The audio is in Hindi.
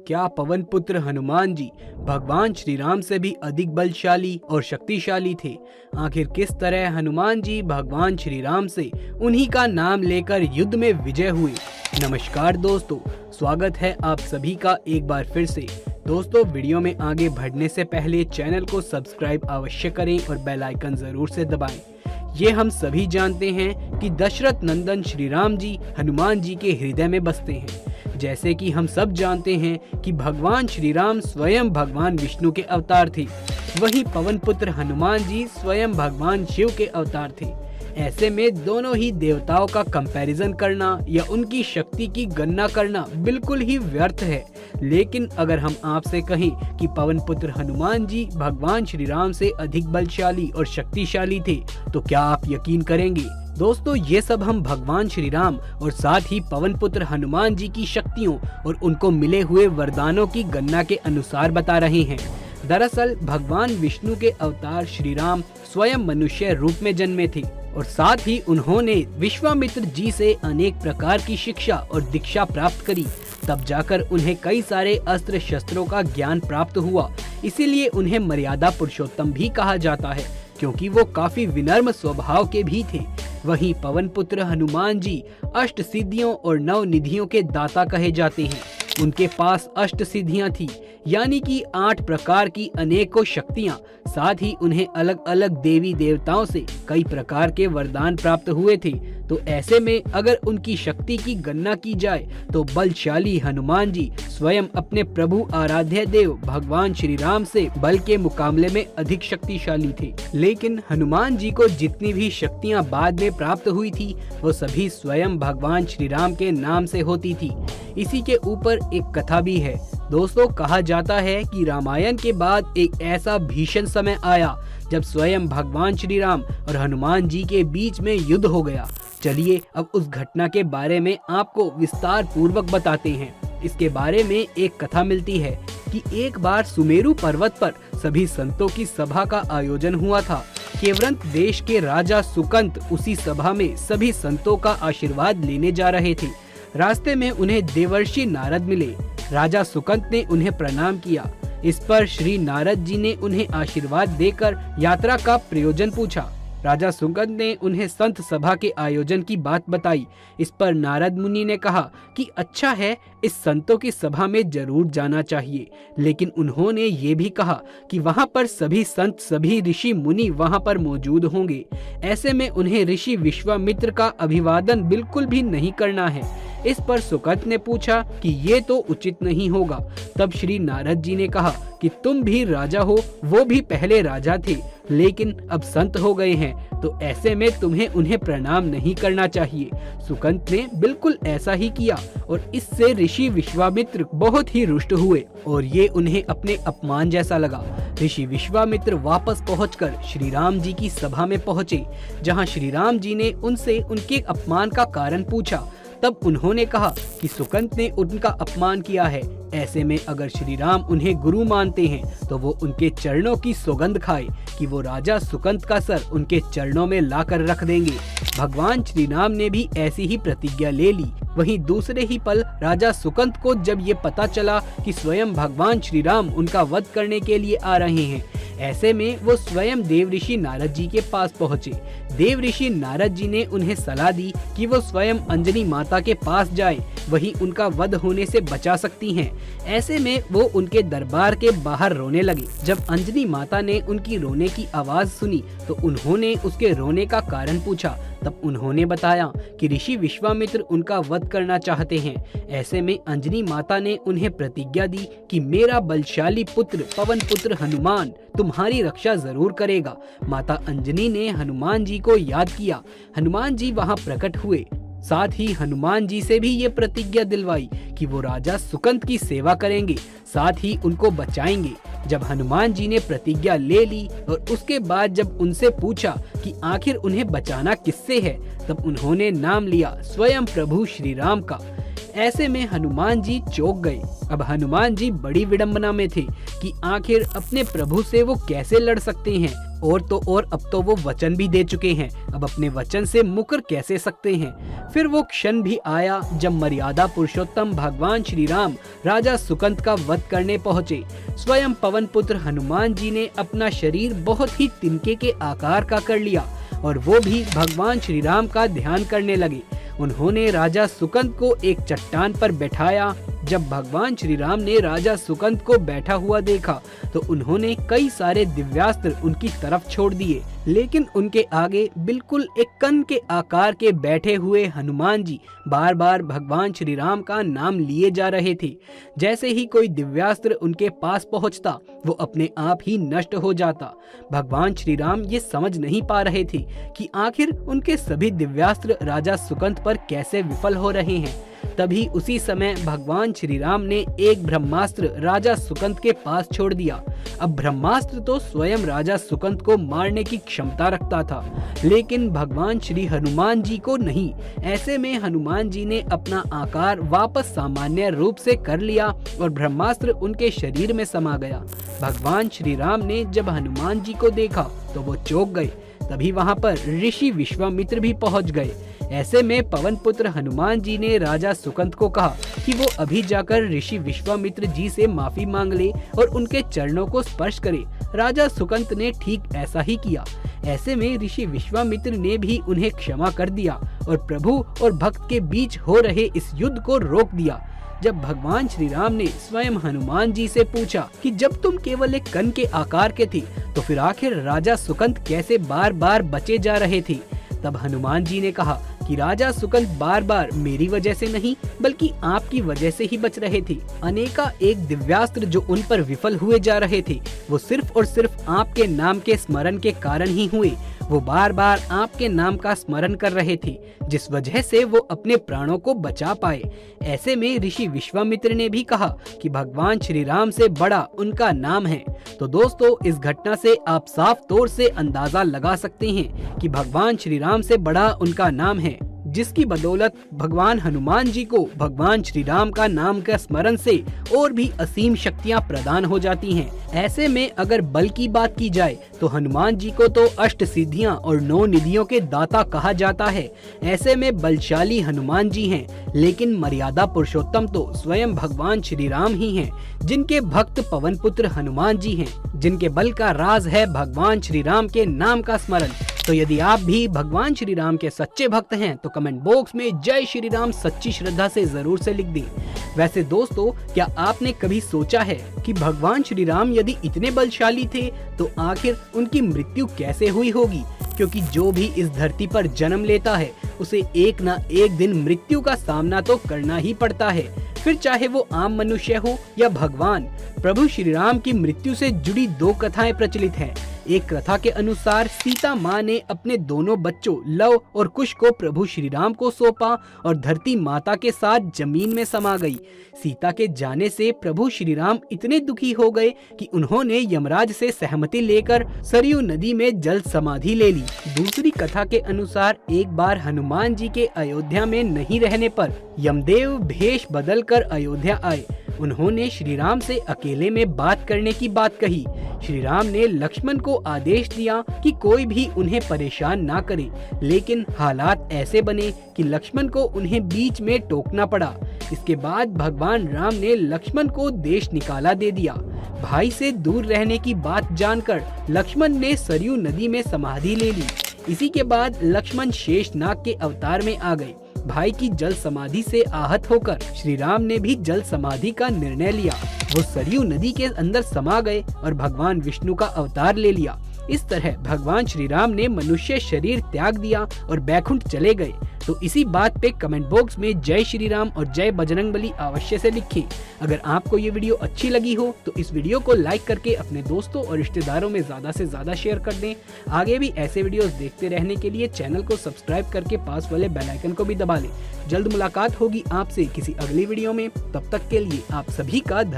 क्या पवन पुत्र हनुमान जी भगवान श्री राम से भी अधिक बलशाली और शक्तिशाली थे? आखिर किस तरह हनुमान जी भगवान श्री राम से उन्हीं का नाम लेकर युद्ध में विजय हुए? नमस्कार दोस्तों, स्वागत है आप सभी का एक बार फिर से। दोस्तों, वीडियो में आगे बढ़ने से पहले चैनल को सब्सक्राइब अवश्य करें और बेल आइकन जरूर से दबाएं। ये हम सभी जानते हैं कि दशरथ नंदन श्री राम जी हनुमान जी के हृदय में बसते हैं। जैसे कि हम सब जानते हैं कि भगवान श्री राम स्वयं भगवान विष्णु के अवतार थे, वहीं पवन पुत्र हनुमान जी स्वयं भगवान शिव के अवतार थे। ऐसे में दोनों ही देवताओं का कंपैरिजन करना या उनकी शक्ति की गणना करना बिल्कुल ही व्यर्थ है। लेकिन अगर हम आपसे कहें कि पवन पुत्र हनुमान जी भगवान श्री राम से अधिक बलशाली और शक्तिशाली थे, तो क्या आप यकीन करेंगे? दोस्तों, ये सब हम भगवान श्री राम और साथ ही पवन पुत्र हनुमान जी की शक्तियों और उनको मिले हुए वरदानों की गणना के अनुसार बता रहे हैं। दरअसल भगवान विष्णु के अवतार श्री राम स्वयं मनुष्य रूप में जन्मे थे और साथ ही उन्होंने विश्वामित्र जी से अनेक प्रकार की शिक्षा और दीक्षा प्राप्त करी। तब जाकर उन्हें कई सारे अस्त्र शस्त्रों का ज्ञान प्राप्त हुआ। इसीलिए उन्हें मर्यादा पुरुषोत्तम भी कहा जाता है, क्योंकि वो काफी विनम्र स्वभाव के भी थे। वहीं पवन पुत्र हनुमान जी अष्ट सिद्धियों और नव निधियों के दाता कहे जाते हैं। उनके पास अष्ट सिद्धियां थी, यानी कि 8 प्रकार की अनेकों शक्तियां। साथ ही उन्हें अलग अलग देवी देवताओं से कई प्रकार के वरदान प्राप्त हुए थे। तो ऐसे में अगर उनकी शक्ति की गणना की जाए तो बलशाली हनुमान जी स्वयं अपने प्रभु आराध्य देव भगवान श्री राम से बल के मुकाबले में अधिक शक्तिशाली थे। लेकिन हनुमान जी को जितनी भी शक्तियां बाद में प्राप्त हुई थी, वो सभी स्वयं भगवान श्री राम के नाम से होती थी। इसी के ऊपर एक कथा भी है। दोस्तों, कहा जाता है कि रामायण के बाद एक ऐसा भीषण समय आया जब स्वयं भगवान श्री राम और हनुमान जी के बीच में युद्ध हो गया। चलिए अब उस घटना के बारे में आपको विस्तार पूर्वक बताते हैं। इसके बारे में एक कथा मिलती है कि एक बार सुमेरु पर्वत पर सभी संतों की सभा का आयोजन हुआ था। केवरंत देश के राजा सुकंत उसी सभा में सभी संतों का आशीर्वाद लेने जा रहे थे। रास्ते में उन्हें देवर्षि नारद मिले। राजा सुकंत ने उन्हें प्रणाम किया। इस पर श्री नारद जी ने उन्हें आशीर्वाद देकर यात्रा का प्रयोजन पूछा। राजा सुकंत ने उन्हें संत सभा के आयोजन की बात बताई। इस पर नारद मुनि ने कहा कि अच्छा है, इस संतों की सभा में जरूर जाना चाहिए। लेकिन उन्होंने ये भी कहा कि वहाँ पर सभी संत सभी ऋषि मुनि वहाँ पर मौजूद होंगे। ऐसे में उन्हें ऋषि विश्वामित्र का अभिवादन बिल्कुल भी नहीं करना है। इस पर सुकंत ने पूछा कि ये तो उचित नहीं होगा। तब श्री नारद जी ने कहा कि तुम भी राजा हो, वो भी पहले राजा थे, लेकिन अब संत हो गए हैं, तो ऐसे में तुम्हें उन्हें प्रणाम नहीं करना चाहिए। सुकंत ने बिल्कुल ऐसा ही किया और इससे ऋषि विश्वामित्र बहुत ही रुष्ट हुए और ये उन्हें अपने अपमान जैसा लगा। ऋषि विश्वामित्र वापस पहुंचकर श्री राम जी की सभा में पहुंचे, जहां श्री राम जी ने उनसे उनके अपमान का कारण पूछा। तब उन्होंने कहा कि सुकंत ने उनका अपमान किया है। ऐसे में अगर श्री राम उन्हें गुरु मानते हैं तो वो उनके चरणों की सौगंध खाए कि वो राजा सुकंत का सर उनके चरणों में लाकर रख देंगे। भगवान श्री राम ने भी ऐसी ही प्रतिज्ञा ले ली। वहीं दूसरे ही पल राजा सुकंत को जब ये पता चला कि स्वयं भगवान श्री राम उनका वध करने के लिए आ रहे हैं, ऐसे में वो स्वयं देव ऋषि नारद जी के पास पहुँचे। देव ऋषि नारद जी ने उन्हें सलाह दी कि वो स्वयं अंजनी माता के पास जाए, वही उनका वध होने से बचा सकती हैं। ऐसे में वो उनके दरबार के बाहर रोने लगे। जब अंजनी माता ने उनकी रोने की आवाज सुनी तो उन्होंने उसके रोने का कारण पूछा। तब उन्होंने बताया कि ऋषि विश्वामित्र उनका वध करना चाहते हैं। ऐसे में अंजनी माता ने उन्हें प्रतिज्ञा दी कि मेरा बलशाली पुत्र पवन पुत्र हनुमान तुम्हारी रक्षा जरूर करेगा। माता अंजनी ने हनुमान जी को याद किया। हनुमान जी वहां प्रकट हुए। साथ ही हनुमान जी से भी ये प्रतिज्ञा दिलवाई कि वो राजा सुकंत की सेवा करेंगे, साथ ही उनको बचाएंगे। जब हनुमान जी ने प्रतिज्ञा ले ली और उसके बाद जब उनसे पूछा कि आखिर उन्हें बचाना किससे है, तब उन्होंने नाम लिया स्वयं प्रभु श्री राम का। ऐसे में हनुमान जी चौंक गए। अब हनुमान जी बड़ी विडंबना में थे कि आखिर अपने प्रभु से वो कैसे लड़ सकते हैं। और तो और अब तो वो वचन भी दे चुके हैं, अब अपने वचन से मुकर कैसे सकते हैं। फिर वो क्षण भी आया जब मर्यादा पुरुषोत्तम भगवान श्री राम राजा सुकंत का वध करने पहुँचे। स्वयं पवन पुत्र हनुमान जी ने अपना शरीर बहुत ही तिनके के आकार का कर लिया और वो भी भगवान श्री राम का ध्यान करने लगे। उन्होंने राजा सुकंत को एक चट्टान पर बैठाया। जब भगवान श्री राम ने राजा सुकंत को बैठा हुआ देखा तो उन्होंने कई सारे दिव्यास्त्र उनकी तरफ छोड़ दिए, लेकिन उनके आगे बिल्कुल एक कण के आकार के बैठे हुए हनुमान जी बार बार भगवान श्री राम का नाम लिए जा रहे थे। जैसे ही कोई दिव्यास्त्र उनके पास पहुंचता वो अपने आप ही नष्ट हो जाता। भगवान श्री राम ये समझ नहीं पा रहे थे कि आखिर उनके सभी दिव्यास्त्र राजा सुकंत पर कैसे विफल हो रहे हैं। तभी उसी समय भगवान श्री राम ने एक ब्रह्मास्त्र राजा सुकंत के पास छोड़ दिया। अब ब्रह्मास्त्र तो स्वयं राजा सुकंत को मारने की क्षमता रखता था, लेकिन भगवान श्री हनुमान जी को नहीं। ऐसे में हनुमान जी ने अपना आकार वापस सामान्य रूप से कर लिया और ब्रह्मास्त्र उनके शरीर में समा गया। भगवान श्री राम ने जब हनुमान जी को देखा तो वो चौंक गए। तभी वहां पर ऋषि विश्वामित्र भी पहुंच गए। ऐसे में पवन पुत्र हनुमान जी ने राजा सुकंत को कहा कि वो अभी जाकर ऋषि विश्वामित्र जी से माफी मांग ले और उनके चरणों को स्पर्श करे। राजा सुकंत ने ठीक ऐसा ही किया। ऐसे में ऋषि विश्वामित्र ने भी उन्हें क्षमा कर दिया और प्रभु और भक्त के बीच हो रहे इस युद्ध को रोक दिया। जब भगवान श्री राम ने स्वयं हनुमान जी से पूछा कि जब तुम केवल एक कण के आकार के थे तो फिर आखिर राजा सुकंत कैसे बार बार बचे जा रहे थे, तब हनुमान जी ने कहा कि राजा सुकंत बार बार मेरी वजह से नहीं बल्कि आपकी वजह से ही बच रहे थे। अनेका एक दिव्यास्त्र जो उन पर विफल हुए जा रहे थे वो सिर्फ और सिर्फ आपके नाम के स्मरण के कारण ही हुए। वो बार बार आपके नाम का स्मरण कर रहे थे, जिस वजह से वो अपने प्राणों को बचा पाए। ऐसे में ऋषि विश्वामित्र ने भी कहा कि भगवान श्री राम से बड़ा उनका नाम है। तो दोस्तों, इस घटना से आप साफ तौर से अंदाजा लगा सकते हैं कि भगवान श्री राम से बड़ा उनका नाम है, जिसकी बदौलत भगवान हनुमान जी को भगवान श्री राम का नाम का स्मरण से और भी असीम शक्तियां प्रदान हो जाती हैं। ऐसे में अगर बल की बात की जाए तो हनुमान जी को तो अष्ट सिद्धियां और 9 निधियों के दाता कहा जाता है। ऐसे में बलशाली हनुमान जी हैं, लेकिन मर्यादा पुरुषोत्तम तो स्वयं भगवान श्री राम ही हैं, जिनके भक्त पवन पुत्र हनुमान जी हैं, जिनके बल का राज है भगवान श्री राम के नाम का स्मरण। तो यदि आप भी भगवान श्री राम के सच्चे भक्त हैं तो कमेंट बॉक्स में जय श्री राम सच्ची श्रद्धा से जरूर से लिख दें। वैसे दोस्तों, क्या आपने कभी सोचा है कि भगवान श्री राम यदि इतने बलशाली थे तो आखिर उनकी मृत्यु कैसे हुई होगी? क्योंकि जो भी इस धरती पर जन्म लेता है उसे एक ना एक दिन मृत्यु का सामना तो करना ही पड़ता है, फिर चाहे वो आम मनुष्य हो या भगवान। प्रभु श्री राम की मृत्यु से जुड़ी 2 कथाएं प्रचलित हैं। एक कथा के अनुसार सीता माँ ने अपने दोनों बच्चों लव और कुश को प्रभु श्री राम को सौंपा और धरती माता के साथ जमीन में समा गई। सीता के जाने से प्रभु श्री राम इतने दुखी हो गए कि उन्होंने यमराज से सहमति लेकर सरयू नदी में जल समाधि ले ली। दूसरी कथा के अनुसार एक बार हनुमान जी के अयोध्या में नहीं रहने पर यमदेव भेष बदलकर अयोध्या आए। उन्होंने श्री राम से अकेले में बात करने की बात कही। श्री राम ने लक्ष्मण को आदेश दिया कि कोई भी उन्हें परेशान ना करे, लेकिन हालात ऐसे बने कि लक्ष्मण को उन्हें बीच में टोकना पड़ा। इसके बाद भगवान राम ने लक्ष्मण को देश निकाला दे दिया। भाई से दूर रहने की बात जानकर लक्ष्मण ने सरयू नदी में समाधि ले ली। इसी के बाद लक्ष्मण शेषनाग के अवतार में आ गए। भाई की जल समाधि से आहत होकर श्री राम ने भी जल समाधि का निर्णय लिया। वो सरयू नदी के अंदर समा गए और भगवान विष्णु का अवतार ले लिया। इस तरह भगवान श्री राम ने मनुष्य शरीर त्याग दिया और बैकुंठ चले गए। तो इसी बात पे कमेंट बॉक्स में जय श्री राम और जय बजरंगबली अवश्य से लिखें। अगर आपको ये वीडियो अच्छी लगी हो तो इस वीडियो को लाइक करके अपने दोस्तों और रिश्तेदारों में ज़्यादा से ज़्यादा शेयर कर दें। आगे भी ऐसे वीडियोस देखते रहने के लिए चैनल को सब्सक्राइब करके पास वाले बेल आइकन को भी दबा लें। जल्द मुलाकात होगी आपसे किसी अगली वीडियो में। तब तक के लिए आप सभी का धन्यवाद।